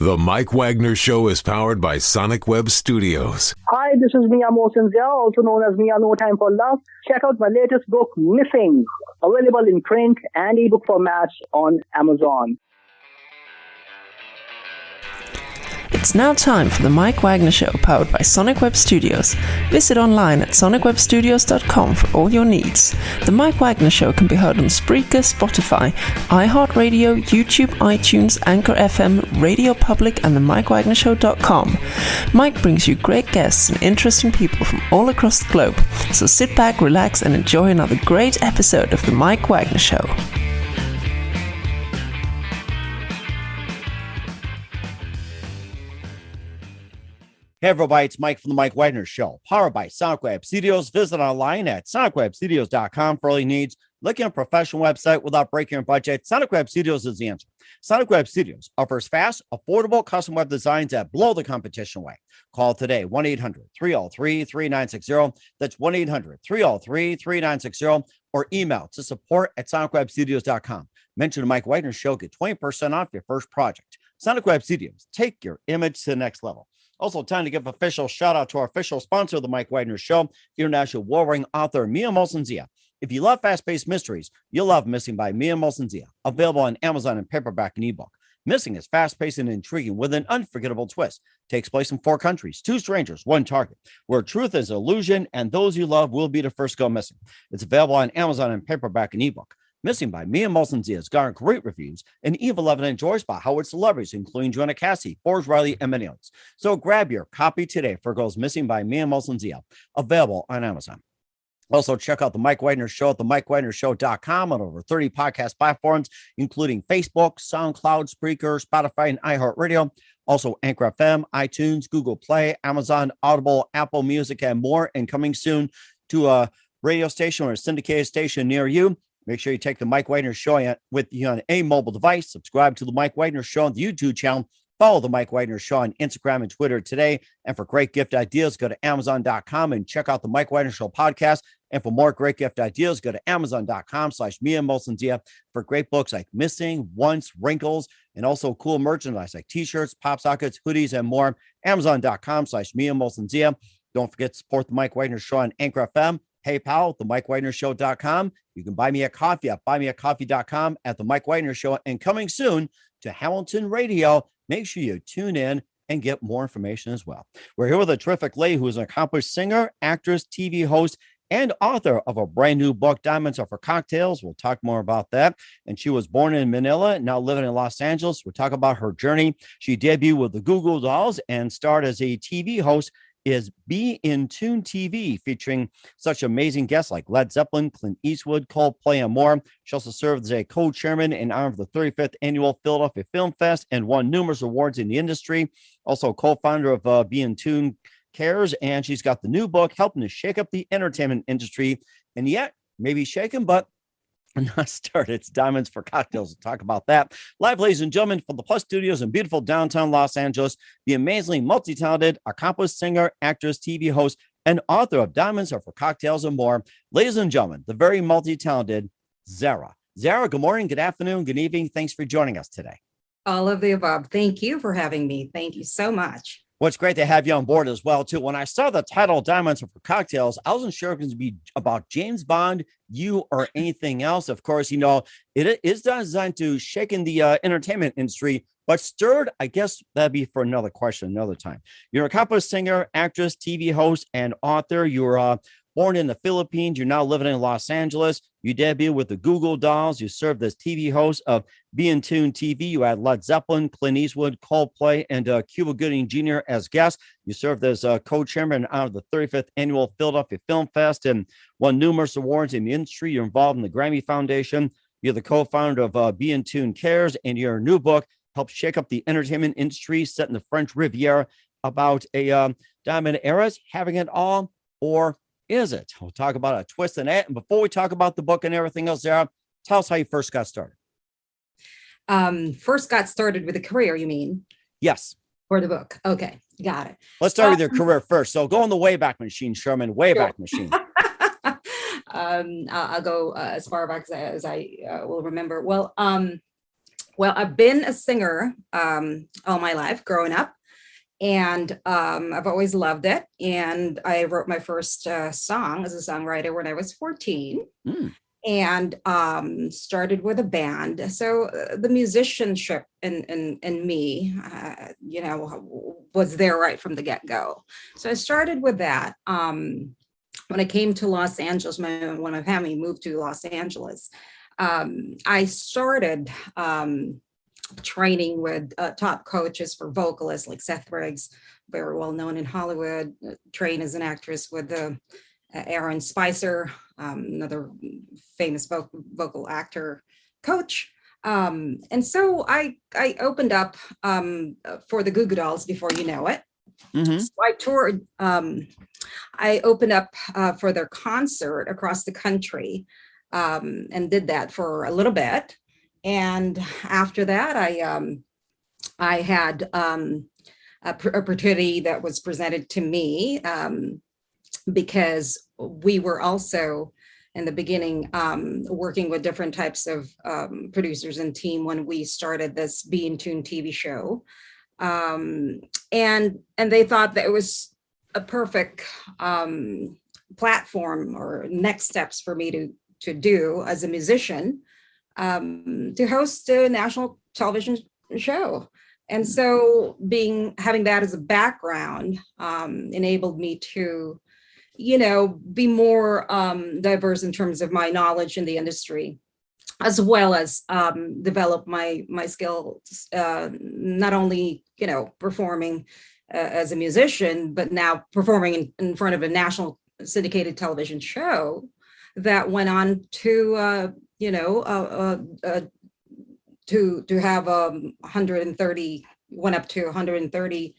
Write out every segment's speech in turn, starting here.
The Mike Wagner Show is powered by Sonic Web Studios. Hi, this is Mia Mosinzia, also known as Mia No Time for Love. Check out my latest book, Missing, available in print and ebook formats on Amazon. It's now time for the Mike Wagner Show, powered by Sonic Web Studios. Visit online at sonicwebstudios.com for all your needs. The Mike Wagner Show can be heard on Spreaker, Spotify, iHeartradio, YouTube, iTunes, Anchor FM, Radio Public, and the MikeWagnerShow.com. Mike brings you great guests and interesting people from all across the globe. So sit back, relax, and enjoy another great episode of the Mike Wagner Show. Hey everybody, it's Mike from the Mike Wagner Show, powered by Sonic Web Studios. Visit online at sonicwebstudios.com for all your needs. Looking at a professional website without breaking your budget? Sonic Web Studios is the answer. Sonic Web Studios offers fast, affordable custom web designs that blow the competition away. Call today, 1-800-303-3960. That's 1-800-303-3960. Or email to support@sonicwebstudios.com. Mention the Mike Wagner Show, get 20% off your first project. Sonic Web Studios, take your image to the next level. Also, time to give official shout out to our official sponsor of the Mike Wagner Show, international warring author Mia Mosinzia. If you love fast-paced mysteries, you'll love Missing by Mia Mosinzia, available on Amazon in paperback and ebook. Missing is fast-paced and intriguing with an unforgettable twist. Takes place in 4 countries, 2 strangers, 1 target, where truth is illusion and those you love will be the first to go missing. It's available on Amazon in paperback and ebook. Missing by Mia Mosinzia has garnered great reviews, and Eve 11 enjoys by Howard celebrities, including Joanna Cassie, Forbes Riley, and many others. So grab your copy today for Girls Missing by Mia Mosinzia, available on Amazon. Also, check out the Mike Wagner Show at themikewagnershow.com on over 30 podcast platforms, including Facebook, SoundCloud, Spreaker, Spotify, and iHeartradio. Also, Anchor FM, iTunes, Google Play, Amazon, Audible, Apple Music, and more. And coming soon to a radio station or a syndicated station near you. Make sure you take the Mike Wagner Show with you on a mobile device. Subscribe to the Mike Wagner Show on the YouTube channel. Follow the Mike Wagner Show on Instagram and Twitter today. And for great gift ideas, go to Amazon.com and check out the Mike Wagner Show podcast. And for more great gift ideas, go to Amazon.com/Mia Mosinzia for great books like Missing, Once, Wrinkles, and also cool merchandise like t-shirts, pop sockets, hoodies, and more. Amazon.com/Mia Mosinzia. Don't forget to support the Mike Wagner Show on Anchor FM, PayPal, themikewagnershow.com. You can buy me a coffee at buymeacoffee.com at the Mike Wagner Show. And coming soon to Hamilton Radio, make sure you tune in and get more information as well. We're here with a terrific lady who is an accomplished singer, actress, TV host, and author of a brand new book, Diamonds Are for Cocktails. We'll talk more about that. And she was born in Manila, now living in Los Angeles. We'll talk about her journey. She debuted with the Googoodolls and starred as a TV host is Bintunetv, featuring such amazing guests like Led Zeppelin, Clint Eastwood, Coldplay, and more. She also served as a co-chairman in honor of the 35th Annual Philadelphia Film Fest and won numerous awards in the industry. Also co-founder of Bintune Cares, and she's got the new book helping to shake up the entertainment industry. And yet, maybe shaken, but not started. It's Diamonds for Cocktails. We'll talk about that. Live, ladies and gentlemen, from the Plus Studios in beautiful downtown Los Angeles, the amazingly multi-talented, accomplished singer, actress, TV host, and author of Diamonds Are for Cocktails and more. Ladies and gentlemen, the very multi-talented Zarah. Zarah, good morning, good afternoon, good evening. Thanks for joining us today. All of the above. Thank you for having me. Thank you so much. Well, it's great to have you on board as well, too. When I saw the title Diamonds Are for Cocktails, I wasn't sure if it was going to be about James Bond, you, or anything else. Of course, you know, it is designed to shake in the entertainment industry, but stirred, I guess that'd be for another question, another time. You're an accomplished singer, actress, TV host, and author. You're born in the Philippines. You're now living in Los Angeles. You debuted with the Googoodolls. You served as TV host of Bintunetv. You had Led Zeppelin, Clint Eastwood, Coldplay, and Cuba Gooding Jr. as guests. You served as co-chairman of the 35th Annual Philadelphia Film Fest and won numerous awards in the industry. You're involved in the Grammy Foundation. You're the co-founder of Bintune Cares, and your new book helped shake up the entertainment industry set in the French Riviera about a diamond heiress having it all, or is it? We'll talk about a twist in that. And before we talk about the book and everything else, Zarah, tell us how you first got started. First got started with a career, you mean? Yes. For the book. Okay. Got it. Let's start with your career first. So go on the Wayback Machine, Sherman, Wayback Machine. I'll go as far back as I will remember. Well, Well, I've been a singer all my life growing up, and I've always loved it. And I wrote my first song as a songwriter when I was 14. And started with a band. So the musicianship in me, was there right from the get-go. So I started with that. When I came to Los Angeles, when my family moved to Los Angeles, I started training with top coaches for vocalists like Seth Riggs, very well known in Hollywood, trained as an actress with Aaron Spicer, another famous vocal actor coach. And so I opened up for the Goo Goo Dolls before you know it. So I toured, I opened up for their concert across the country and did that for a little bit. And after that, I had an opportunity that was presented to me because we were also in the beginning working with different types of producers and team when we started this Bintunetv show. And they thought that it was a perfect platform or next steps for me to do as a musician, to host a national television show. And so having that as a background enabled me to, be more diverse in terms of my knowledge in the industry, as well as develop my skills, not only, performing as a musician, but now performing in front of a national syndicated television show that went on to, to have 130, went up to 130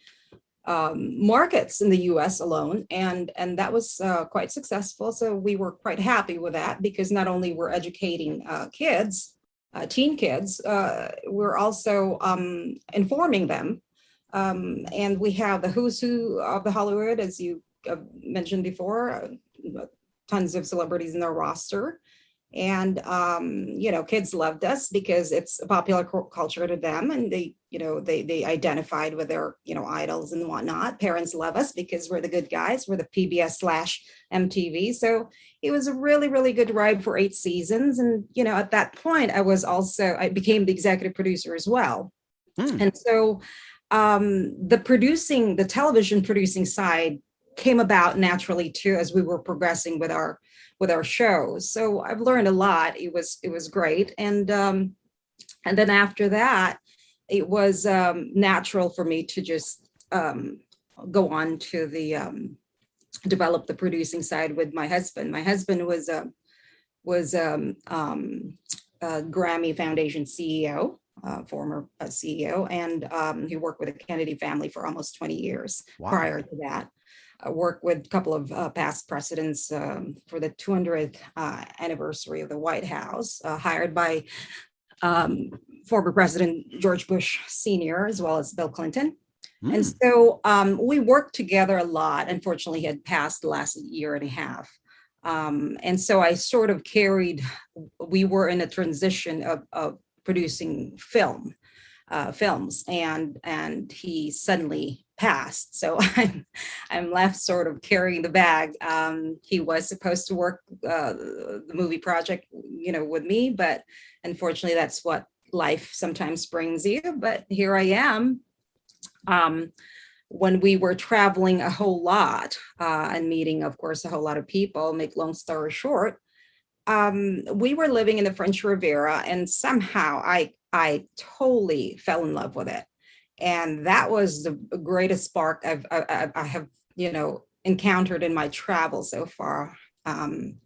markets in the US alone. And that was quite successful. So we were quite happy with that, because not only we're educating kids, teen kids, we're also informing them. And we have the who's who of the Hollywood, as you mentioned before, tons of celebrities in their roster. And, kids loved us because it's a popular culture to them, and they identified with their, idols and whatnot. Parents love us because we're the good guys. We're the PBS/MTV. So it was a really, really good ride for 8 seasons. And, at that point, I became the executive producer as well. And so the television producing side came about naturally too, as we were progressing with our shows. So I've learned a lot. It was great. And then after that, it was natural for me to just go on to develop the producing side with my husband. My husband was a Grammy Foundation CEO, former CEO, and he worked with the Kennedy family for almost 20 years. Wow. Prior to that. Worked with a couple of past presidents for the 200th anniversary of the White House, hired by former President George Bush Sr., as well as Bill Clinton. And so we worked together a lot. Unfortunately, he had passed the last year and a half. And so I sort of we were in a transition of producing films, and he suddenly passed. So I'm left sort of carrying the bag. He was supposed to work the movie project, with me, but unfortunately that's what life sometimes brings you. But here I am. When we were traveling a whole lot and meeting, of course, a whole lot of people, make long story short, we were living in the French Riviera, and somehow I totally fell in love with it. And that was the greatest spark I have, encountered in my travel so far. And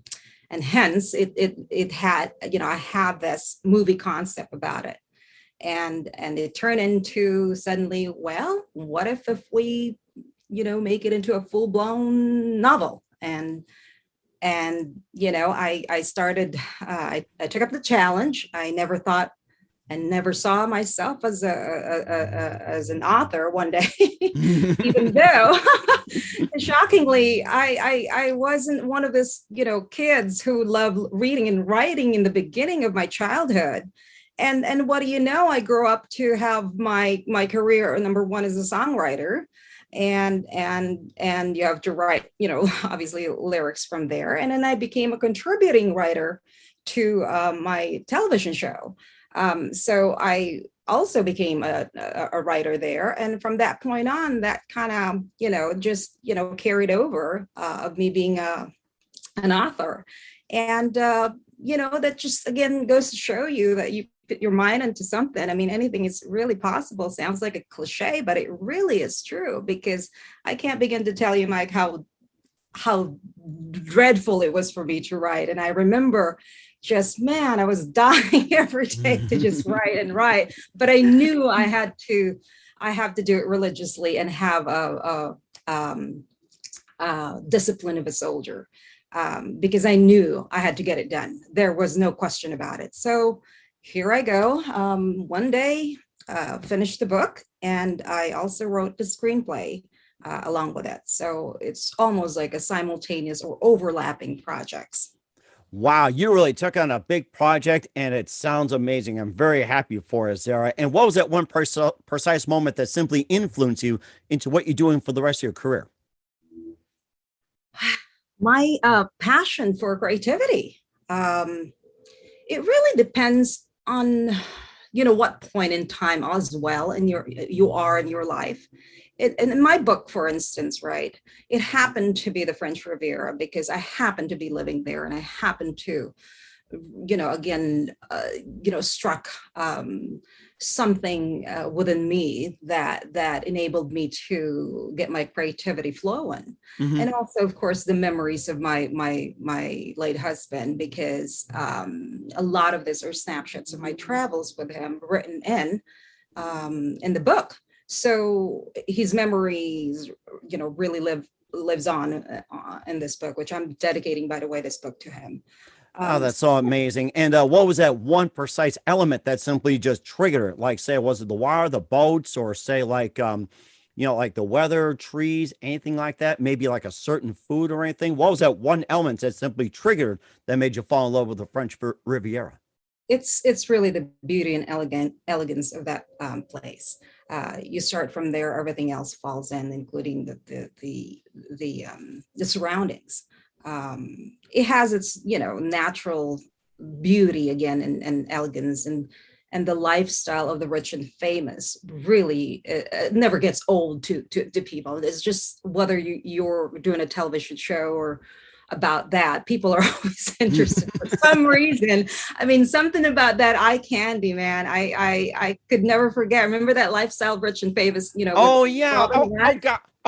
hence it had, I had this movie concept about it. And it turned into suddenly, well, what if we, make it into a full blown novel? And I started, I took up the challenge. I never thought and never saw myself as as an author one day, even though shockingly, I wasn't one of those, kids who loved reading and writing in the beginning of my childhood. and what do you know? I grew up to have my career. Number one is a songwriter, and you have to write, obviously lyrics from there. And then I became a contributing writer to my television show. So I also became a writer there. And from that point on, that kind of, just, carried over of me being an author. And, that just, again, goes to show you that you put your mind into something. I mean, anything is really possible. Sounds like a cliche, but it really is true, because I can't begin to tell you, Mike, how dreadful it was for me to write. And I remember I was dying every day to just write and write, but I knew I have to do it religiously and have a discipline of a soldier, because I knew I had to get it done. There was no question about it. So here I go. One day, finished the book, and I also wrote the screenplay along with it. So it's almost like a simultaneous or overlapping projects. Wow, you really took on a big project, and it sounds amazing. I'm very happy for it, Zarah. And what was that one precise moment that simply influenced you into what you're doing for the rest of your career? My passion for creativity. It really depends on, what point in time as well you are in your life. In my book, for instance, right, it happened to be the French Riviera, because I happened to be living there, and I happened to, struck something within me that enabled me to get my creativity flowing. Mm-hmm. And also, of course, the memories of my late husband, because a lot of this are snapshots of my travels with him written in the book. So his memories, really lives on in this book, which I'm dedicating, by the way, this book to him. Oh, that's so amazing. And what was that one precise element that simply just triggered it? Like, say, was it the wire, the boats, or say like, like the weather, trees, anything like that? Maybe like a certain food or anything? What was that one element that simply triggered that made you fall in love with the French Riviera? It's really the beauty and elegance of that place. You start from there, everything else falls in, including the surroundings. It has its, natural beauty again, and elegance, and the lifestyle of the rich and famous really it never gets old to people. It's just whether you're doing a television show or about that, people are always interested for some reason. I mean, something about that eye candy, man. I could never forget. Remember that lifestyle, rich and famous, Oh yeah.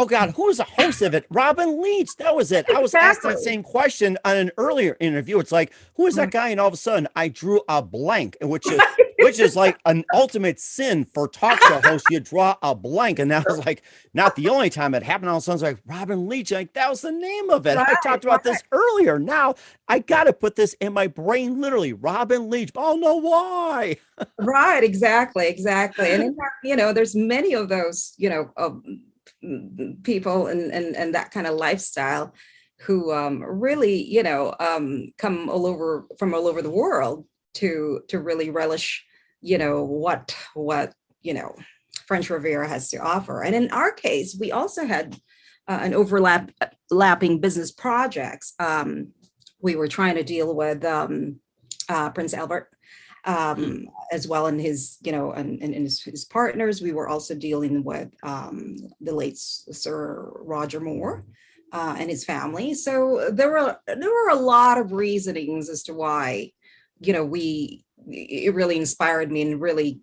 Oh God. Who was the host of it? Robin Leach. That was it. I was asked that same question on an earlier interview. It's like, who is that guy? And all of a sudden I drew a blank, which is like an ultimate sin for talk show hosts. You draw a blank. And that was like, not the only time it happened. All of a sudden, like Robin Leach, like that was the name of it. Right, I talked about this earlier. Now I got to put this in my brain, literally. Robin Leach. Oh no, why? Right. Exactly. And in fact, there's many of those, people and that kind of lifestyle who really, come from all over the world to really relish, what French Riviera has to offer. And in our case, we also had an overlapping business projects. We were trying to deal with Prince Albert, as well, and his, and his partners. We were also dealing with the late Sir Roger Moore and his family. So there were a lot of reasonings as to why, it really inspired me, and really,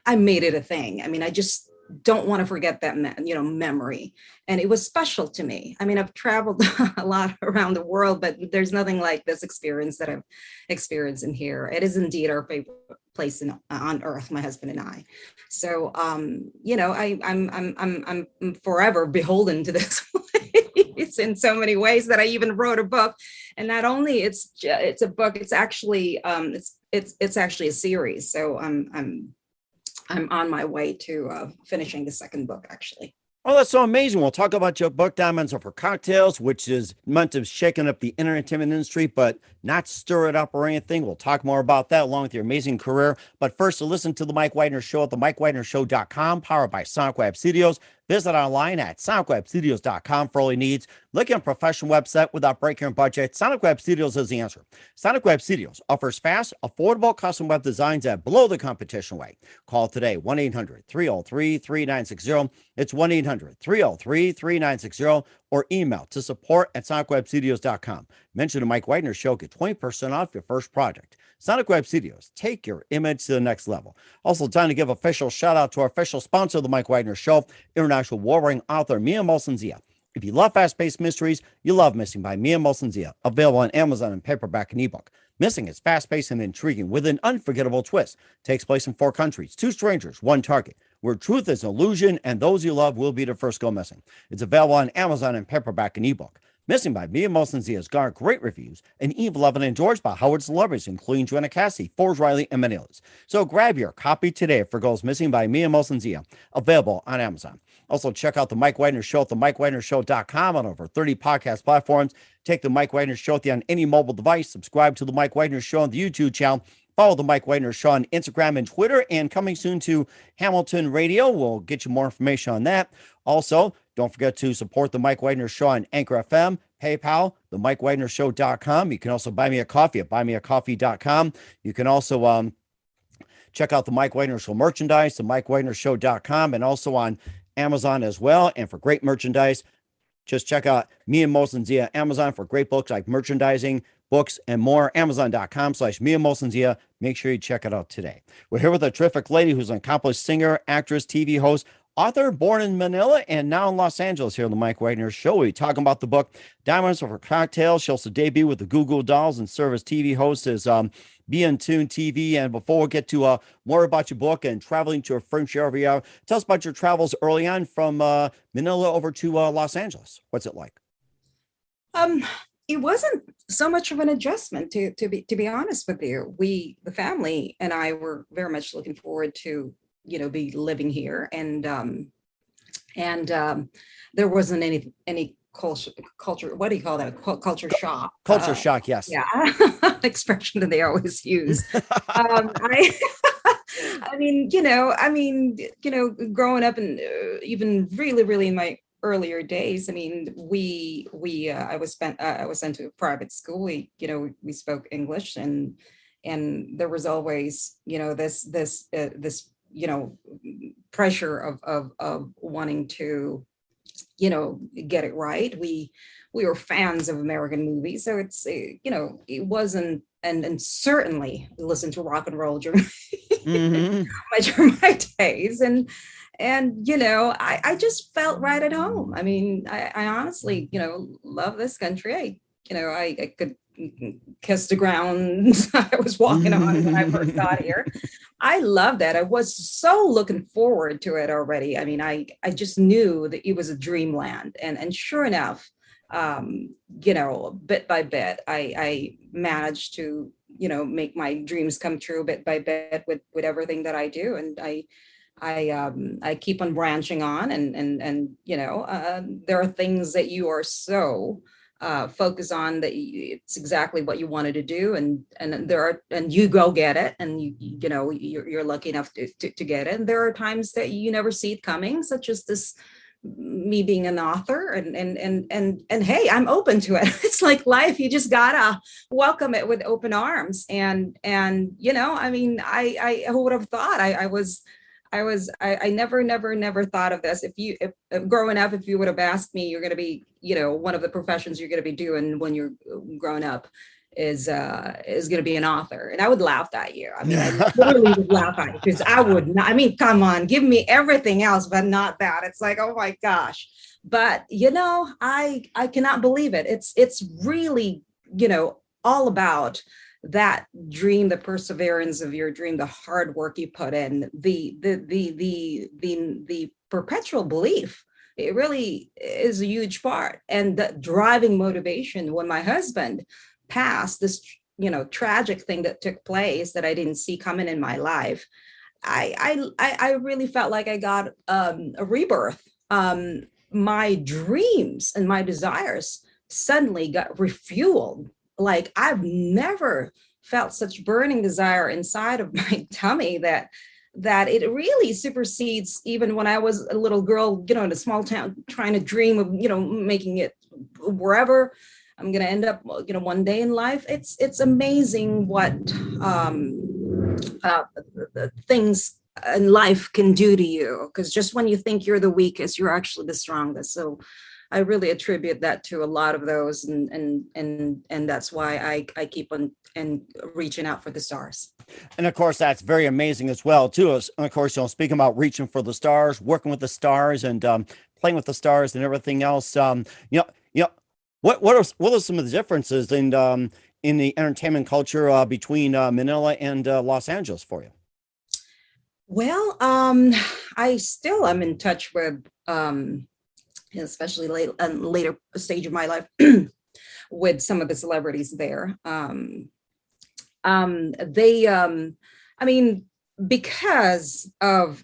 I made it a thing. I mean, I just don't want to forget that, memory. And it was special to me. I mean, I've traveled a lot around the world, but there's nothing like this experience that I've experienced in here. It is indeed our favorite place on earth, my husband and I. So, I'm forever beholden to this place in so many ways that I even wrote a book. And not only it's a book, it's actually it's actually a series. So I'm on my way to finishing the second book, actually. Oh, that's so amazing. We'll talk about your book, Diamonds Are for Cocktails, which is meant to shaking up the entertainment industry, but not stir it up or anything. We'll talk more about that along with your amazing career. But first, to listen to The Mike Wagner Show at themikewagnershow.com, powered by Sonic Web Studios. Visit online at sonicwebstudios.com for all your needs. Looking at a professional website without breaking your budget? Sonic Web Studios is the answer. Sonic Web Studios offers fast, affordable custom web designs that blow the competition away. Call today, 1-800-303-3960. It's 1-800-303-3960, or email to support@sonicwebstudios.com. Mention the Mike Wagner Show, get 20% off your first project. Sonic Web Studios, take your image to the next level. Also, time to give official shout out to our official sponsor of the Mike Wagner Show, international warring author Mia Molson-Zia. If you love fast-paced mysteries, you love Missing by Mia Molson-Zia, available on Amazon in paperback and ebook. Missing is fast-paced and intriguing with an unforgettable twist. Takes place in 4 countries, 2 strangers, 1 target, where truth is an illusion and those you love will be the first go missing. It's available on Amazon in paperback and ebook. Missing by Mia Molson-Zia has garnered great reviews and even loved and endorsed by Howard celebrities, including Joanna Cassidy, Forbes Riley, and many others. So grab your copy today for Goes Missing by Mia Molson-Zia, available on Amazon. Also, check out The Mike Wagner Show at themikewagnershow.com on over 30 podcast platforms. Take The Mike Wagner Show on any mobile device. Subscribe to The Mike Wagner Show on the YouTube channel. Follow The Mike Wagner Show on Instagram and Twitter, and coming soon to Hamilton Radio. We'll get you more information on that. Also, don't forget to support The Mike Wagner Show on Anchor FM, PayPal, themikewagnershow.com. You can also buy me a coffee at buymeacoffee.com. You can also check out the Mike Wagner Show merchandise, themikewagnershow.com, and also on Amazon as well. And for great merchandise, just check out Mia Molson-Zia Amazon for great books like merchandising, books, and more. Amazon.com/Mia Molson-Zia. Make sure you check it out today. We're here with a terrific lady who's an accomplished singer, actress, TV host, author, born in Manila and now in Los Angeles here on the Mike Wagner Show. We're talking about the book, Diamonds Are for Cocktails. She also debuted with the Googoodolls and served as TV host as Bintunetv. And before we get to more about your book and traveling to a frenchriviera, tell us about your travels early on from Manila over to Los Angeles. What's it like? It wasn't so much of an adjustment, to be honest with you. The family and I were very much looking forward to, be living here, and there wasn't any culture. What do you call that? Culture shock. Culture shock. Yes. Yeah, expression that they always use. Growing up and even really in my earlier days, I was sent to a private school. We spoke English, and there was always this pressure of wanting to get it right. We were fans of American movies, so it's it wasn't, and certainly listened to rock and roll during my days, and I just felt right at home. I honestly love this country. I could kiss the ground I was walking on when I first got here. I love that. I was so looking forward to it already. I just knew that it was a dreamland, and sure enough, bit by bit, I managed to make my dreams come true bit by bit with everything that I do, and I keep on branching on, and there are things that you are so focus on that it's exactly what you wanted to do, and you go get it, and you're lucky enough to get it. And there are times that you never see it coming, such as this, me being an author, and hey, I'm open to it. It's like life, you just gotta welcome it with open arms, and I who would have thought I never thought of this. If growing up, if you would have asked me, you're going to be, one of the professions you're going to be doing when you're growing up is going to be an author, and I would laugh at you. I literally would laugh at you, because I would not. Come on, give me everything else, but not that. It's like, oh my gosh. But I cannot believe it. It's really all about that dream, the perseverance of your dream, the hard work you put in, the perpetual belief. It really is a huge part, and the driving motivation. When my husband passed, this tragic thing that took place that I didn't see coming in my life, I really felt like I got a rebirth. my dreams and my desires suddenly got refueled. Like I've never felt such burning desire inside of my tummy that it really supersedes even when I was a little girl, in a small town trying to dream of, making it wherever I'm going to end up, one day in life. It's amazing what things in life can do to you, because just when you think you're the weakest, you're actually the strongest. So I really attribute that to a lot of those, and that's why I keep on and reaching out for the stars. And of course, that's very amazing as well, too. And of course, speaking about reaching for the stars, working with the stars, and playing with the stars, and everything else. What are some of the differences in the entertainment culture between Manila and Los Angeles for you? Well, I still am in touch with, especially later stage of my life, with some of the celebrities there. Because of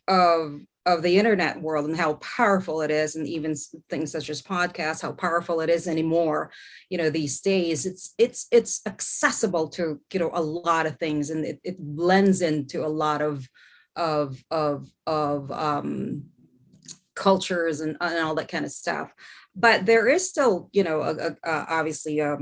the internet world and how powerful it is, and even things such as podcasts, how powerful it is anymore, these days, it's accessible to, a lot of things, and it blends into a lot of cultures and all that kind of stuff. But there is still, obviously a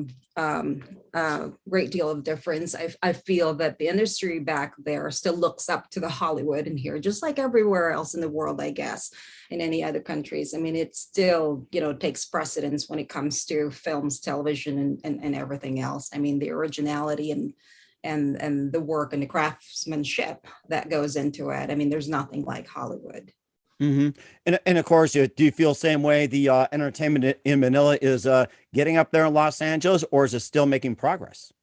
great deal of difference. I feel that the industry back there still looks up to the Hollywood in here, just like everywhere else in the world, I guess, in any other countries. I mean, it still, takes precedence when it comes to films, television, and everything else. I mean, the originality and the work and the craftsmanship that goes into it. I mean, there's nothing like Hollywood. Mm-hmm. And of course, do you feel the same way the entertainment in Manila is getting up there in Los Angeles, or is it still making progress?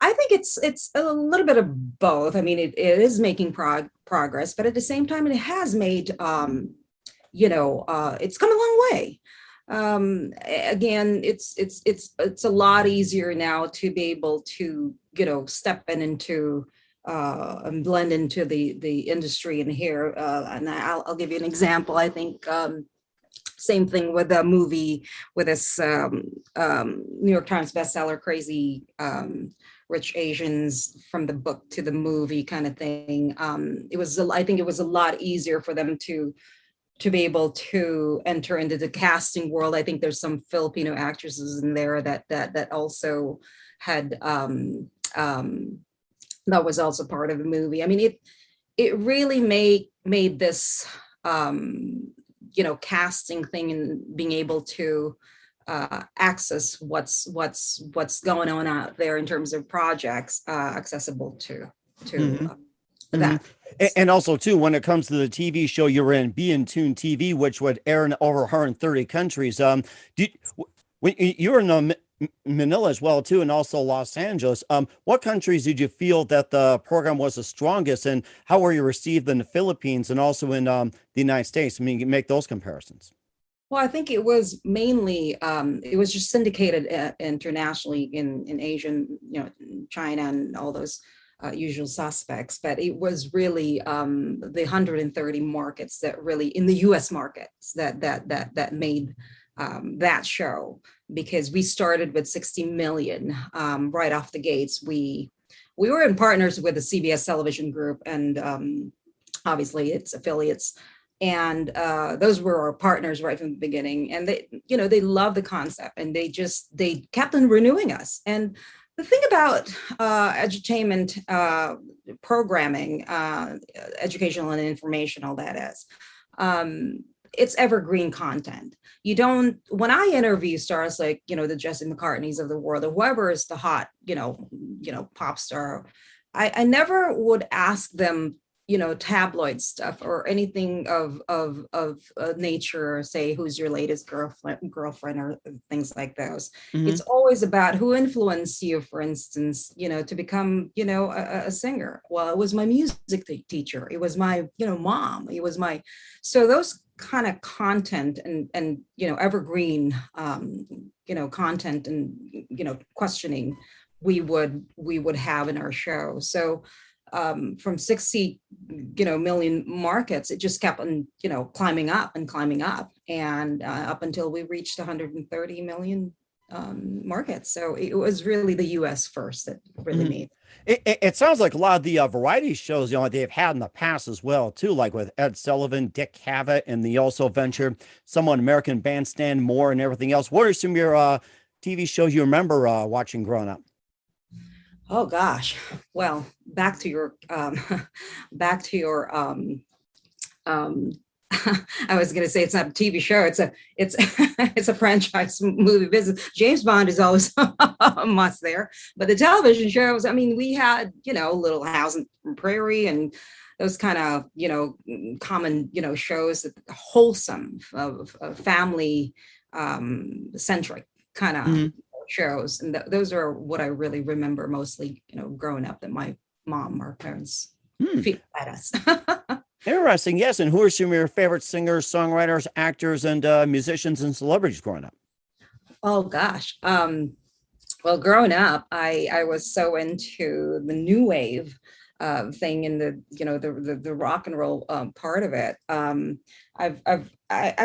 I think it's a little bit of both. I mean, it is making progress, but at the same time, it has made, it's come a long way. Again, it's a lot easier now to be able to, step into and blend into the industry in here. And I'll give you an example. I think same thing with a movie with this New York Times bestseller, Crazy Rich Asians, from the book to the movie kind of thing. I think it was a lot easier for them to be able to enter into the casting world. I think there's some Filipino actresses in there that also had that was also part of the movie. I mean, it really made this casting thing and being able to access what's going on out there in terms of projects accessible to Mm-hmm. that. Mm-hmm. And also too, when it comes to the TV show you're in, Bintunetv, which would air in over 130 countries. When you're in Manila as well too, and also Los Angeles, what countries did you feel that the program was the strongest, and how were you received in the Philippines and also in the United States? I mean, you can make those comparisons. Well, I think it was mainly it was just syndicated internationally in Asia, China and all those usual suspects. But it was really the 130 markets that really, in the U.S. markets, that made that show, because we started with 60 million right off the gates. We were in partners with the CBS television group and obviously its affiliates. And those were our partners right from the beginning. And they love the concept, and they kept on renewing us. And the thing about edutainment programming, educational and informational, that is, it's evergreen content. When I interview stars like, the Jesse McCartneys of the world, or whoever is the hot, pop star, I never would ask them, tabloid stuff or anything of nature, or say who's your latest girlfriend or things like those. Mm-hmm. It's always about who influenced you, for instance, to become, a singer. Well, it was my music teacher. It was my, mom. It was my, so those kind of content and evergreen, content and, questioning we would have in our show. So from 60, million markets, it just kept on, climbing up and climbing up, and up until we reached 130 million markets. So it was really the U.S. first that really made. It sounds like a lot of the variety shows, they've had in the past as well, too, like with Ed Sullivan, Dick Cavett, and the also venture Someone American Bandstand, More, and everything else. What are some of your TV shows you remember watching growing up? Oh gosh, well, back to your I was going to say it's not a TV show. It's a franchise movie business. James Bond is always a must there. But the television shows, I mean, we had, Little House on Prairie and those kind of, common, shows that wholesome, of family centric kind of shows. And those are what I really remember mostly, growing up, that my mom, our parents feed at us. Interesting. Yes. And who are some of your favorite singers, songwriters, actors, and musicians and celebrities growing up? Oh, gosh. Well, growing up, I was so into the new wave thing in the rock and roll part of it. I'm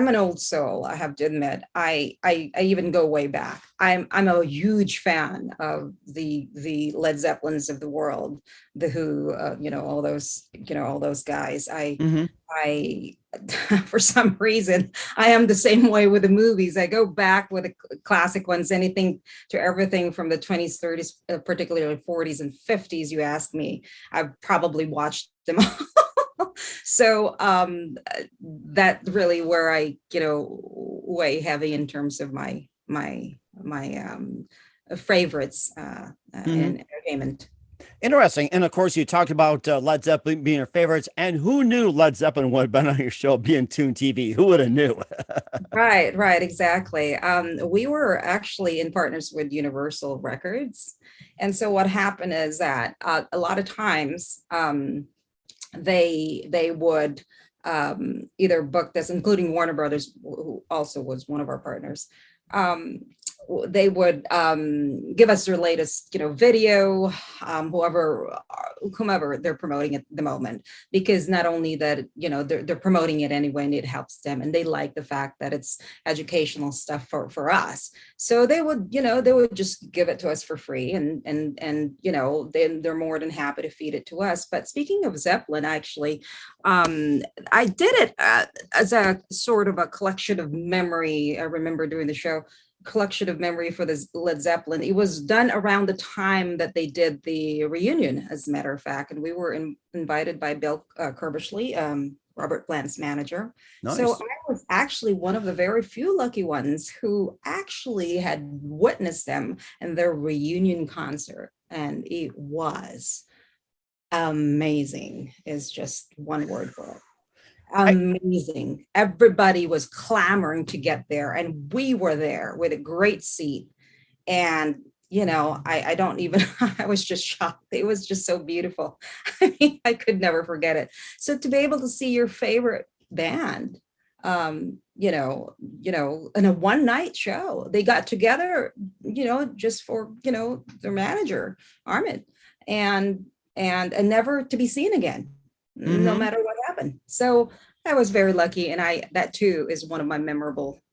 an old soul, I have to admit. I even go way back. I'm a huge fan of the Led Zeppelins of the world, the Who, all those guys. I for some reason, I am the same way with the movies. I go back with the classic ones, anything to everything from the 20s, 30s, particularly 40s and 50s. You ask me, I've probably watched them all. So that really where I, weigh heavy in terms of my favorites in entertainment. Interesting. And of course, you talked about Led Zeppelin being your favorites. And who knew Led Zeppelin would have been on your show, Bintunetv? Who would have knew? Right, exactly. We were actually in partners with Universal Records. And so what happened is that a lot of times they would either book this, including Warner Brothers, who also was one of our partners. They would give us their latest, video, whomever they're promoting at the moment, because not only that, they're promoting it anyway, and it helps them, and they like the fact that it's educational stuff for us. So they would just give it to us for free, and then they're more than happy to feed it to us. But speaking of Zeppelin, actually, I did it as a sort of a collection of memory. I remember doing the show. Collection of memory for the Led Zeppelin. It was done around the time that they did the reunion, as a matter of fact, and we were invited by Bill Kerbishley, Robert Plant's manager. Nice. So I was actually one of the very few lucky ones who actually had witnessed them in their reunion concert, and it was amazing. Is just one word for it. Amazing. Everybody was clamoring to get there, and we were there with a great seat. And I don't even, I was just shocked. It was just so beautiful. I mean, I could never forget it. So to be able to see your favorite band, in a one night show, they got together, just for, their manager, Armin, and never to be seen again. No matter what happened. So I was very lucky. And that too is one of my memorable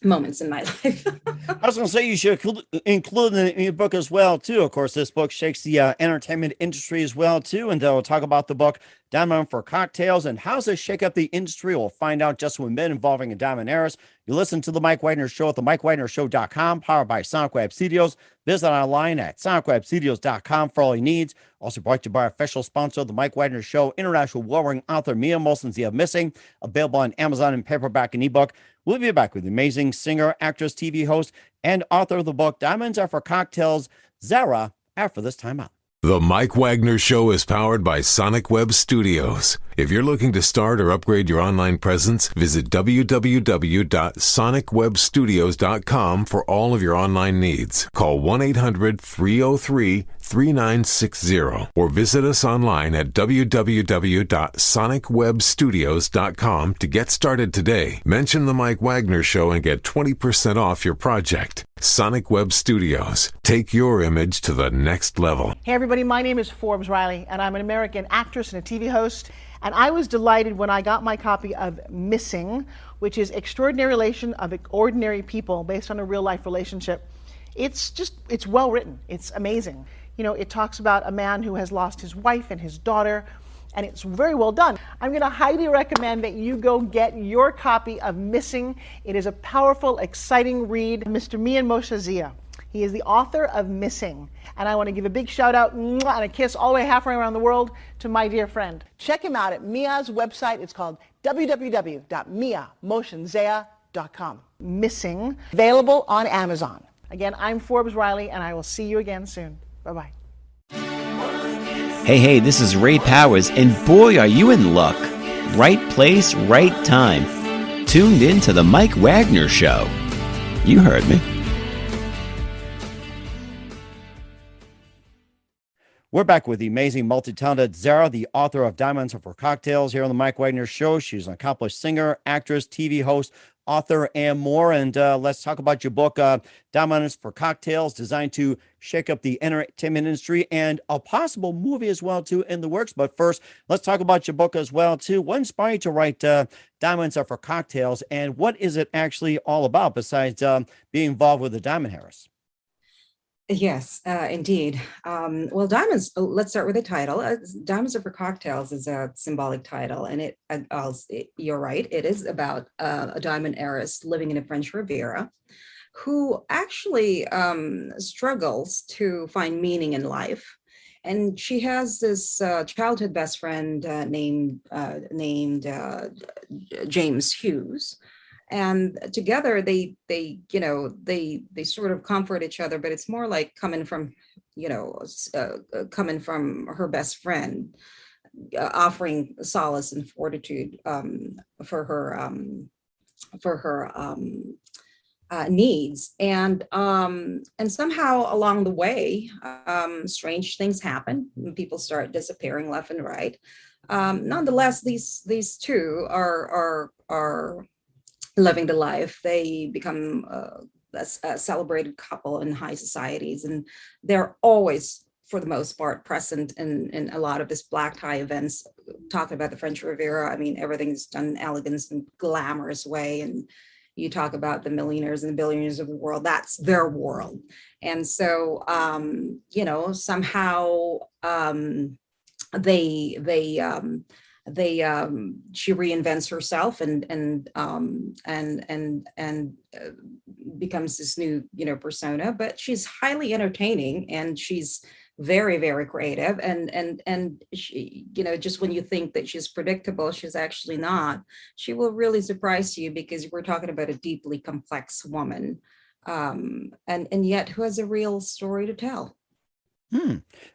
moments in my life. I was going to say you should include in your book as well, too. Of course, this book shakes the entertainment industry as well, too. And they'll talk about the book Diamond for Cocktails and how does it shake up the industry. We'll find out just when been involving a diamond heiress. You listen to The Mike Wagner Show at themikewagnershow.com, powered by Sonic Web Studios. Visit online at sonicwebstudios.com for all your needs. Also brought to you by our official sponsor, The Mike Wagner Show, international award-winning author Mia Molson's The Missing, available on Amazon in paperback and ebook. We'll be back with the amazing singer, actress, TV host, and author of the book Diamonds Are for Cocktails, Zarah, after this time out. The Mike Wagner Show is powered by Sonic Web Studios. If you're looking to start or upgrade your online presence, visit www.sonicwebstudios.com for all of your online needs. Call 1-800-303-3960 or visit us online at www.sonicwebstudios.com to get started today. Mention The Mike Wagner Show and get 20% off your project. Sonic Web Studios. Take your image to the next level. Hey everybody, my name is Forbes Riley, and I'm an American actress and a TV host. And I was delighted when I got my copy of Missing, which is Extraordinary Relation of Ordinary People based on a real life relationship. It's well written. It's amazing. You know, it talks about a man who has lost his wife and his daughter, and it's very well done. I'm going to highly recommend that you go get your copy of Missing. It is a powerful, exciting read. Mr. Mian Moshe Zia. He is the author of Missing. And I want to give a big shout out and a kiss all the way halfway around the world to my dear friend. Check him out at Mia's website. It's called www.miamoshenzea.com. Missing, available on Amazon. Again, I'm Forbes Riley, and I will see you again soon. Bye-bye. Hey, this is Ray Powers, and boy, are you in luck. Right place, right time. Tuned in to the Mike Wagner Show. You heard me. We're back with the amazing, multi-talented Zarah, the author of Diamonds Are For Cocktails, here on the Mike Wagner Show. She's an accomplished singer, actress, TV host, author, and more. And let's talk about your book, Diamonds For Cocktails, designed to shake up the entertainment industry, and a possible movie as well, too, in the works. But first, let's talk about your book as well, too. What inspired you to write Diamonds Are For Cocktails, and what is it actually all about besides being involved with the Diamond Heiress? Yes, indeed. Well, diamonds, let's start with the title. Diamonds Are For Cocktails is a symbolic title, and you're right, it is about a diamond heiress living in a French Riviera who actually struggles to find meaning in life. And she has this childhood best friend named James Hughes. And together they sort of comfort each other, but it's more like coming from her best friend, offering solace and fortitude for her needs. And somehow along the way, strange things happen. People start disappearing left and right. Nonetheless, these two are living the life. They become a celebrated couple in high societies, and they're always, for the most part, present in a lot of this black tie events. Talking about the French Riviera, I mean, everything's done in elegance and glamorous way, and you talk about the millionaires and the billionaires of the world, that's their world. And so somehow she reinvents herself and becomes this new persona, but she's highly entertaining, and she's very, very creative, and she, just when you think that she's predictable, she's actually not. She will really surprise you, because we're talking about a deeply complex woman, and yet who has a real story to tell.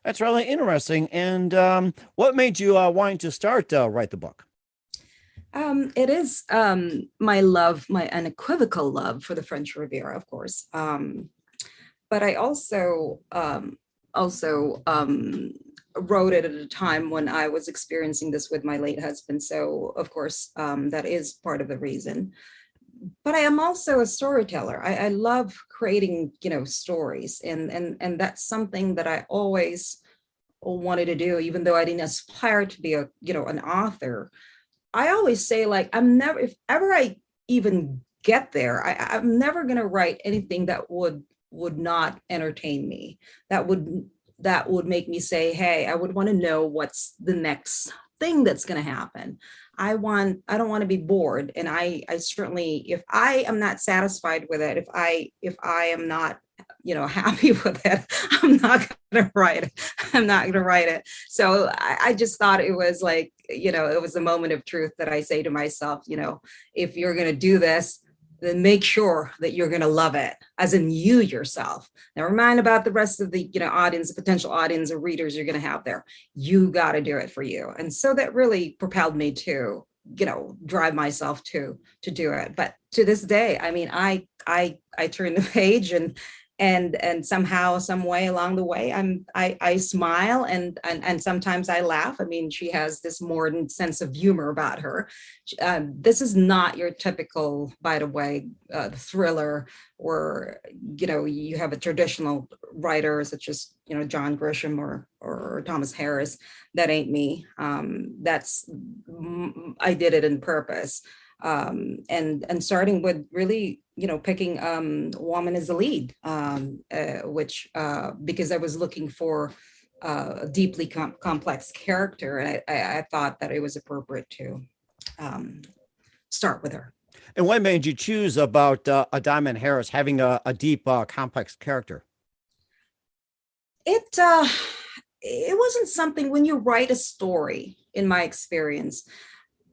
That's really interesting. And what made you want to start write the book? It is my unequivocal love for the French Riviera, of course. But I also wrote it at a time when I was experiencing this with my late husband. So, of course, that is part of the reason. But I am also a storyteller. I love creating, stories, and that's something that I always wanted to do, even though I didn't aspire to be an author. I always say, like, if ever I even get there, I'm never going to write anything that would not entertain me. That would make me say, hey, I would want to know what's the next thing that's going to happen. I don't want to be bored. And I certainly, if I am not satisfied with it, if I am not, happy with it, I'm not going to write it. I'm not going to write it. So I just thought it was like, it was a moment of truth that I say to myself, if you're going to do this, then make sure that you're going to love it, as in you yourself. Never mind about the rest of the, audience, the potential audience or readers you're going to have there. You got to do it for you. And so that really propelled me to, drive myself to do it. But to this day, I mean, I turn the page and and somehow, some way along the way, I smile and sometimes I laugh. I mean, she has this mordant sense of humor about her. This is not your typical, by the way, thriller where, you know, you have a traditional writer such as, you know, John Grisham or Thomas Harris. That ain't me. I did it on purpose. And starting with really, you know, picking woman as the lead, which because I was looking for a deeply complex character, and I thought that it was appropriate to start with her. And what made you choose about a Diamond Harris having a deep, complex character? It wasn't something, when you write a story, in my experience,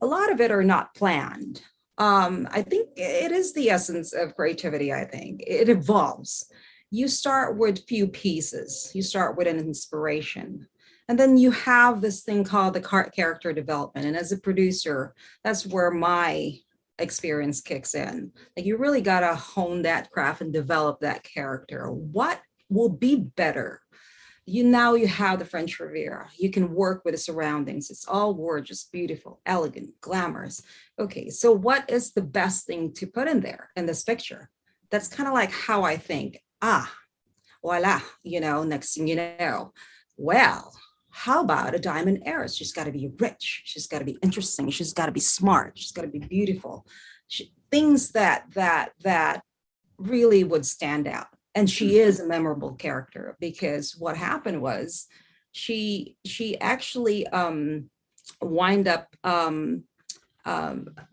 a lot of it are not planned. I think it is the essence of creativity. I think it evolves. You start with few pieces. You start with an inspiration. And then you have this thing called the character development. And as a producer, that's where my experience kicks in. Like, you really got to hone that craft and develop that character. What will be better? Now you have the French Riviera. You can work with the surroundings. It's all gorgeous, beautiful, elegant, glamorous. Okay, so what is the best thing to put in there in this picture? That's kind of like how I think. Voila, you know, next thing you know, well, how about a diamond heiress? She's got to be rich. She's got to be interesting. She's got to be smart. She's got to be beautiful. Things that really would stand out. And she is a memorable character, because what happened was she actually wind up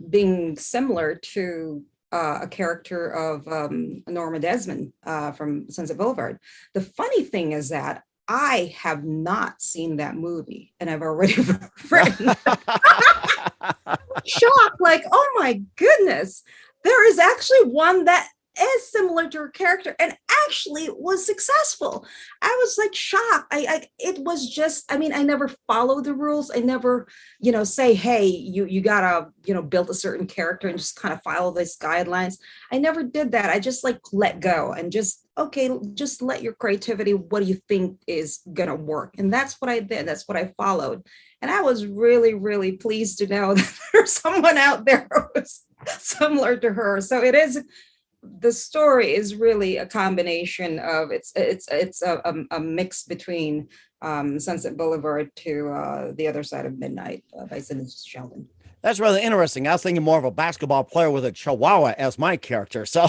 being similar to a character of Norma Desmond from Sunset Boulevard. The funny thing is that I have not seen that movie, and I've already written. Shocked, like, oh my goodness, there is actually one that is similar to her character and actually was successful. I was like shocked. It was just, I mean, I never follow the rules. I never, you know, say, hey, you gotta, you know, build a certain character and just kind of follow these guidelines. I never did that. I just like let go and just, okay, just let your creativity, what do you think is gonna work? And that's what I did. That's what I followed. And I was really, really pleased to know that there's someone out there who was similar to her. So it is, the story is really a combination of it's a mix between Sunset Boulevard to The Other Side of Midnight by Sidney Sheldon. That's really interesting. I was thinking more of a basketball player with a chihuahua as my character. So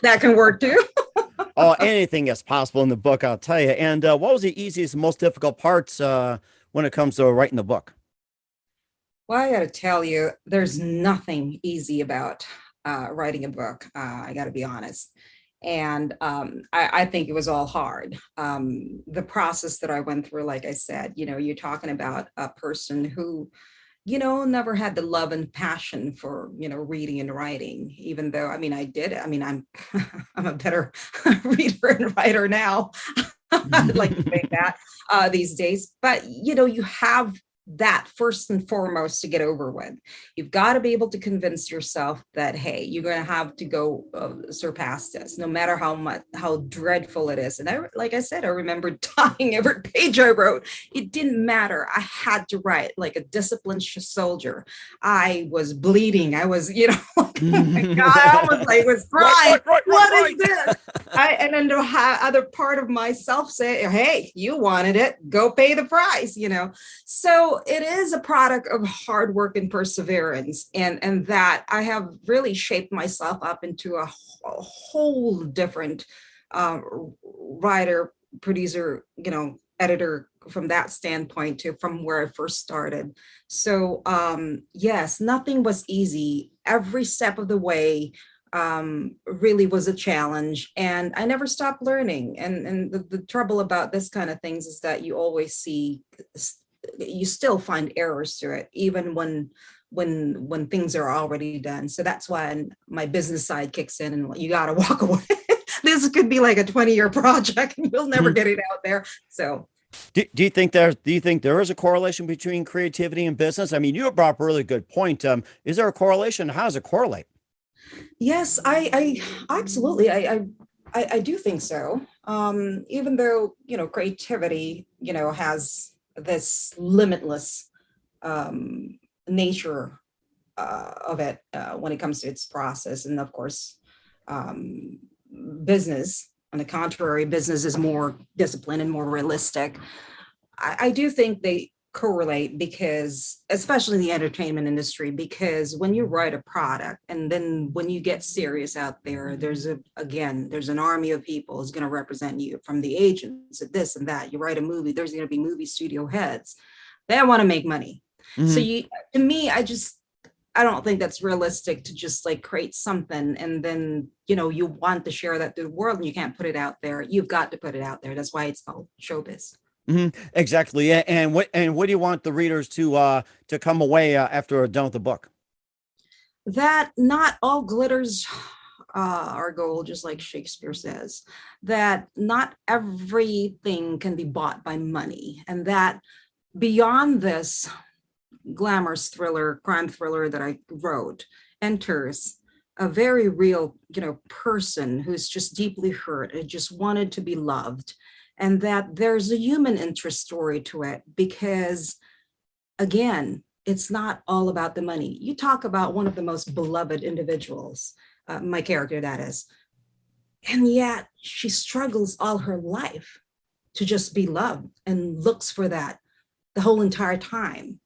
that can work too. Oh, anything is possible in the book, I'll tell you. And what was the easiest and most difficult parts when it comes to writing the book? Well, I got to tell you, there's nothing easy about writing a book. I got to be honest. And I think it was all hard. The process that I went through, like I said, you know, you're talking about a person who, you know, never had the love and passion for, you know, reading and writing, even though, I mean, I did it. I mean, I'm a better reader and writer now. I'd like to say that these days. But, you know, you have that first and foremost to get over with. You've got to be able to convince yourself that, hey, you're going to have to go surpass this, no matter how dreadful it is. And like I said, I remember dying every page I wrote. It didn't matter. I had to write like a disciplined soldier. I was bleeding. I was, you know, like, oh my God, I almost like was crying. What is this? And then the other part of myself say, hey, you wanted it, go pay the price, you know. So it is a product of hard work and perseverance, and that I have really shaped myself up into a whole different writer, producer, you know, editor from that standpoint to from where I first started. So yes, nothing was easy. Every step of the way really was a challenge, and I never stopped learning. And the trouble about this kind of things is that you always see, you still find errors to it, even when things are already done. So that's why my business side kicks in, and you got to walk away. This could be like a 20-year project, and we'll never get it out there. So do you think there is a correlation between creativity and business? I mean, you brought up a really good point. Is there a correlation? How does it correlate? Yes, I absolutely. I do think so. Even though, creativity, has this limitless nature of it when it comes to its process. And of course, business, on the contrary, business is more disciplined and more realistic. I do think they correlate because, especially in the entertainment industry, because when you write a product and then when you get serious out there, there's an army of people who's going to represent you, from the agents to this and that. You write a movie, there's going to be movie studio heads. They want to make money. So to me, I don't think that's realistic to just like create something and then, you want to share that to the world and you can't put it out there. You've got to put it out there. That's why it's called showbiz. Exactly. And what do you want the readers to come away after they're done with the book? That not all glitters are gold, just like Shakespeare says, that not everything can be bought by money, and that beyond this glamorous thriller, crime thriller that I wrote, enters a very real, person who's just deeply hurt and just wanted to be loved. And that there's a human interest story to it, because again, it's not all about the money. You talk about one of the most beloved individuals, my character that is, and yet she struggles all her life to just be loved and looks for that the whole entire time.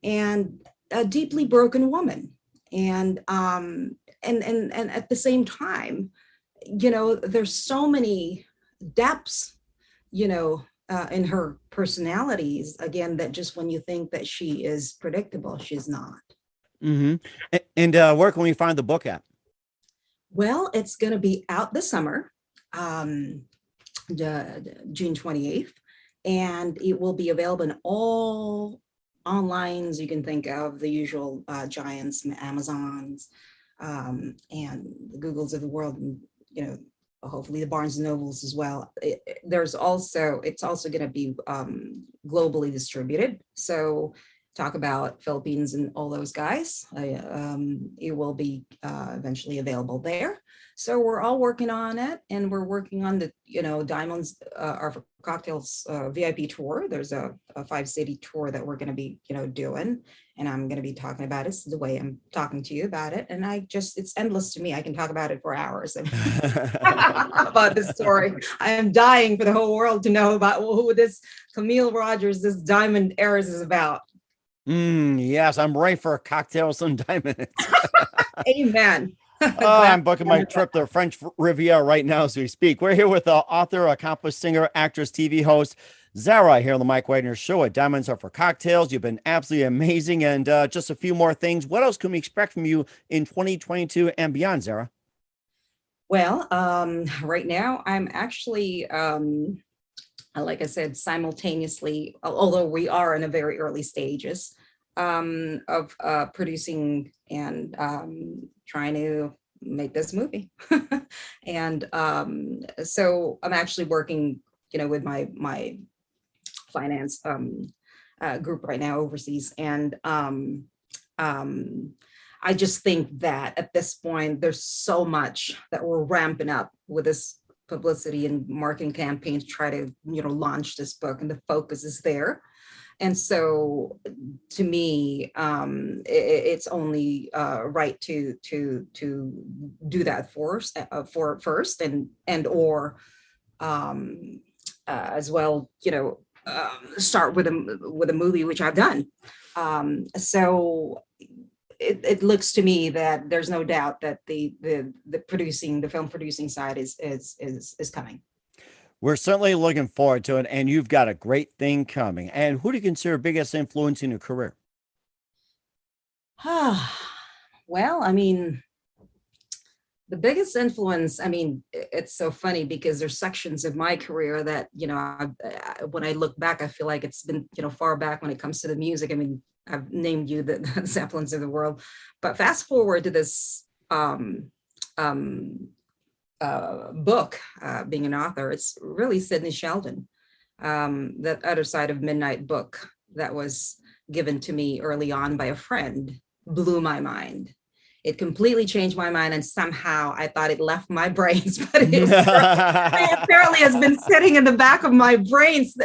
And a deeply broken woman. And at the same time, there's so many depths, in her personalities, again, that just when you think that she is predictable, she's not. And where can we find the book at? Well, it's going to be out this summer, June 28th, and it will be available in all online you can think of, the usual giants, Amazons, and the Googles of the world, and hopefully the Barnes and Nobles as well. It's also going to be globally distributed. So talk about Philippines and all those guys. It will be eventually available there. So we're all working on it, and we're working on the Diamonds Are For Cocktails VIP tour. There's a 5-city tour that we're going to be doing, and I'm going to be talking about it the way I'm talking to you about it. And it's endless to me. I can talk about it for hours about this story. I am dying for the whole world to know about who this Camille Rogers, this diamond heiress, is about. Yes, I'm ready for cocktails and diamonds. Amen. I'm booking my trip to French Riviera right now as we speak. We're here with author, accomplished singer, actress, TV host, Zarah, here on the Mike Wagner Show at Diamonds Are For Cocktails. You've been absolutely amazing. And just a few more things. What else can we expect from you in 2022 and beyond, Zarah? Well, right now I'm actually, like I said, simultaneously, although we are in a very early stages of producing and trying to make this movie. And so I'm actually working, with my finance group right now overseas. And I just think that at this point, there's so much that we're ramping up with this publicity and marketing campaign to try to, launch this book, and the focus is there. And so to me, it's only right to do that first and or as well, start with a movie, which I've done. So it looks to me that there's no doubt that the film producing side is coming. We're certainly looking forward to it, and you've got a great thing coming. And who do you consider biggest influence in your career? Well, I mean, the biggest influence, I mean, it's so funny because there's sections of my career that, when I look back, I feel like it's been, far back when it comes to the music. I mean, I've named you the Zeppelins of the world, but fast forward to this book, being an author, it's really Sidney Sheldon, that Other Side of Midnight book that was given to me early on by a friend blew my mind. It completely changed my mind, and somehow I thought it left my brains, but it apparently has been sitting in the back of my brains,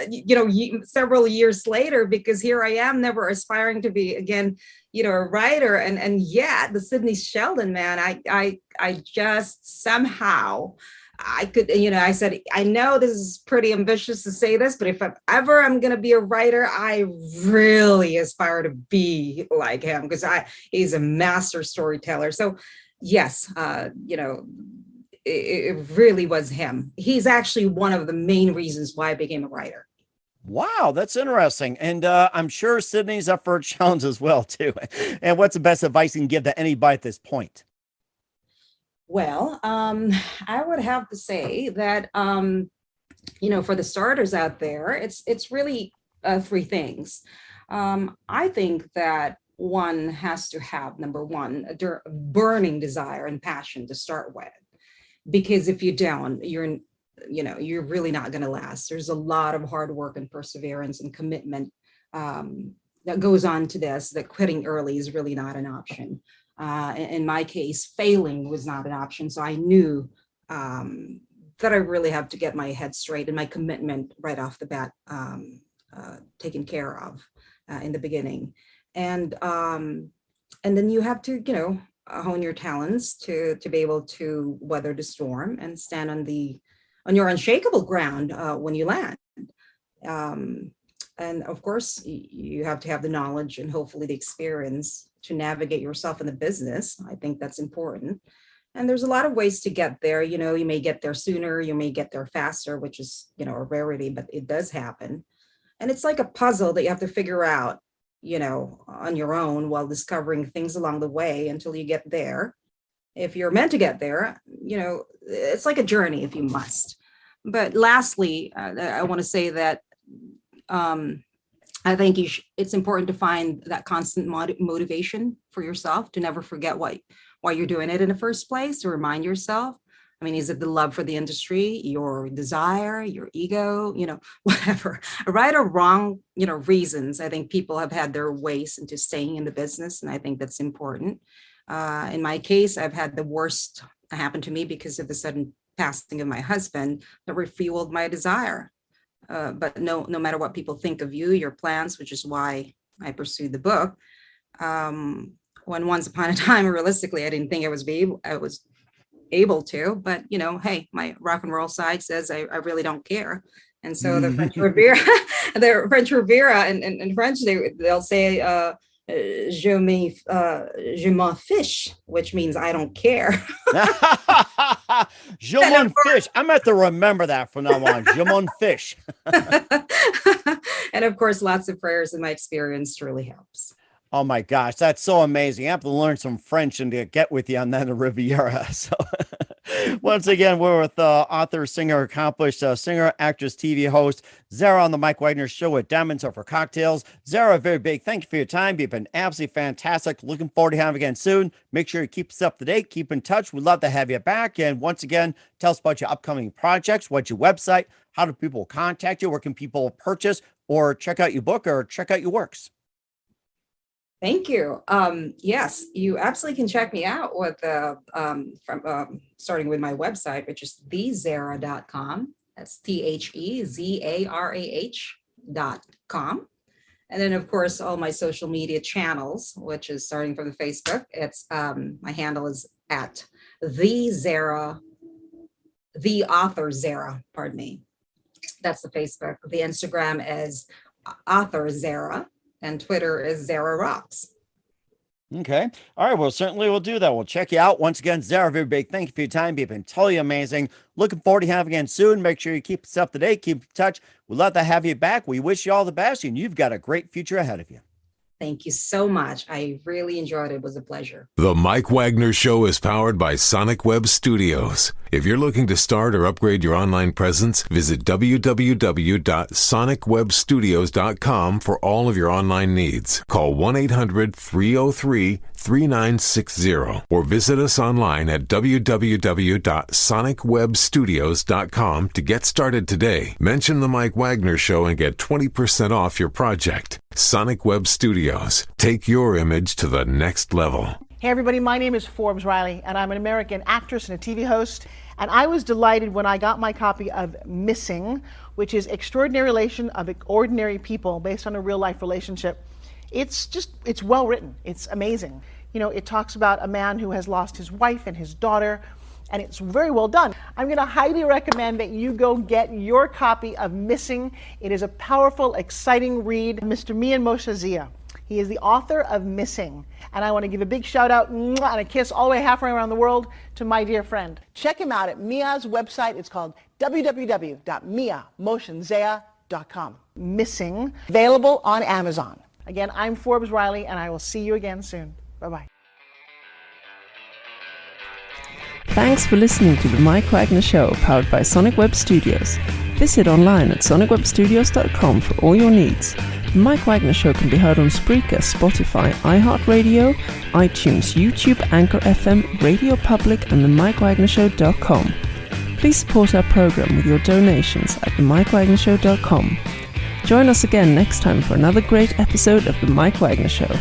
several years later, because here I am, never aspiring to be again, a writer, and yet the Sidney Sheldon, man, I just somehow. I could, I said, I know this is pretty ambitious to say this, but if I'm going to be a writer, I really aspire to be like him, because he's a master storyteller. So yes, it really was him. He's actually one of the main reasons why I became a writer. Wow, that's interesting. And I'm sure Sydney's up for a challenge as well, too. And what's the best advice you can give to anybody at this point? Well, I would have to say that, for the starters out there, it's really three things. I think that one has to have, number one, a burning desire and passion to start with, because if you don't, you're really not going to last. There's a lot of hard work and perseverance and commitment that goes on to this, that quitting early is really not an option. In my case, failing was not an option. So I knew that I really have to get my head straight and my commitment right off the bat taken care of in the beginning. And then you have to, hone your talents to be able to weather the storm and stand on your unshakable ground when you land. And of course, you have to have the knowledge and hopefully the experience to navigate yourself in the business. I think that's important. And there's a lot of ways to get there. You may get there sooner, you may get there faster, which is, a rarity, but it does happen. And it's like a puzzle that you have to figure out, on your own while discovering things along the way until you get there. If you're meant to get there, it's like a journey if you must. But lastly, I want to say that I think it's important to find that constant motivation for yourself, to never forget why you're doing it in the first place, to remind yourself. I mean, is it the love for the industry, your desire, your ego, whatever, right or wrong, reasons. I think people have had their ways into staying in the business, and I think that's important. In my case, I've had the worst happen to me because of the sudden passing of my husband that refueled my desire. But no matter what people think of you, your plans, which is why I pursued the book. When once upon a time, realistically, I didn't think I was able to, but hey, my rock and roll side says I really don't care. And so the French Riviera, in French, they'll say, je m'en fiche, which means I don't care. Je m'en fiche. I'm going to remember that from now on. Je m'en fiche. And of course, lots of prayers in my experience truly helps. Oh my gosh, that's so amazing. I have to learn some French and to get with you on that in Riviera. So once again, we're with author, singer, accomplished singer, actress, TV host, Zarah on the Mike Wagner Show at Diamonds Are for Cocktails. Zarah, very big thank you for your time. You've been absolutely fantastic. Looking forward to having you again soon. Make sure you keep us up to date. Keep in touch. We'd love to have you back. And once again, tell us about your upcoming projects. What's your website? How do people contact you? Where can people purchase or check out your book or check out your works? Thank you. Yes, you absolutely can check me out with starting with my website, which is thezarah.com. That's THEZARAH.com. And then, of course, all my social media channels, which is starting from the Facebook. It's my handle is at the author Zarah. Pardon me. That's the Facebook. The Instagram is author Zarah. And Twitter is Zarah Rocks. Okay. All right. Well, certainly we'll do that. We'll check you out. Once again, Zarah, very big thank you for your time. You've been totally amazing. Looking forward to having you again soon. Make sure you keep us up to date. Keep in touch. We'd love to have you back. We wish you all the best, and you've got a great future ahead of you. Thank you so much. I really enjoyed it. It was a pleasure. The Mike Wagner Show is powered by Sonic Web Studios. If you're looking to start or upgrade your online presence, visit www.sonicwebstudios.com for all of your online needs. Call 1-800-303-3960 or visit us online at www.sonicwebstudios.com to get started today. Mention the Mike Wagner Show and get 20% off your project. Sonic Web Studios. Take your image to the next level. Hey everybody, my name is Forbes Riley, and I'm an American actress and a TV host. And I was delighted when I got my copy of Missing, which is Extraordinary Relation of Ordinary People based on a real life relationship. It's well written. It's amazing. You know, it talks about a man who has lost his wife and his daughter, and it's very well done. I'm going to highly recommend that you go get your copy of Missing. It is a powerful, exciting read. Mr. Mian Moshe Zia. He is the author of Missing. And I want to give a big shout out and a kiss all the way halfway around the world to my dear friend. Check him out at Mia's website. It's called www.miamoshenzea.com. Missing, available on Amazon. Again, I'm Forbes Riley, and I will see you again soon. Bye-bye. Thanks for listening to The Mike Wagner Show, powered by Sonic Web Studios. Visit online at sonicwebstudios.com for all your needs. The Mike Wagner Show can be heard on Spreaker, Spotify, iHeartradio, iTunes, YouTube, Anchor FM, Radio Public, and themikewagnershow.com. Please support our program with your donations at themikewagnershow.com. Join us again next time for another great episode of The Mike Wagner Show.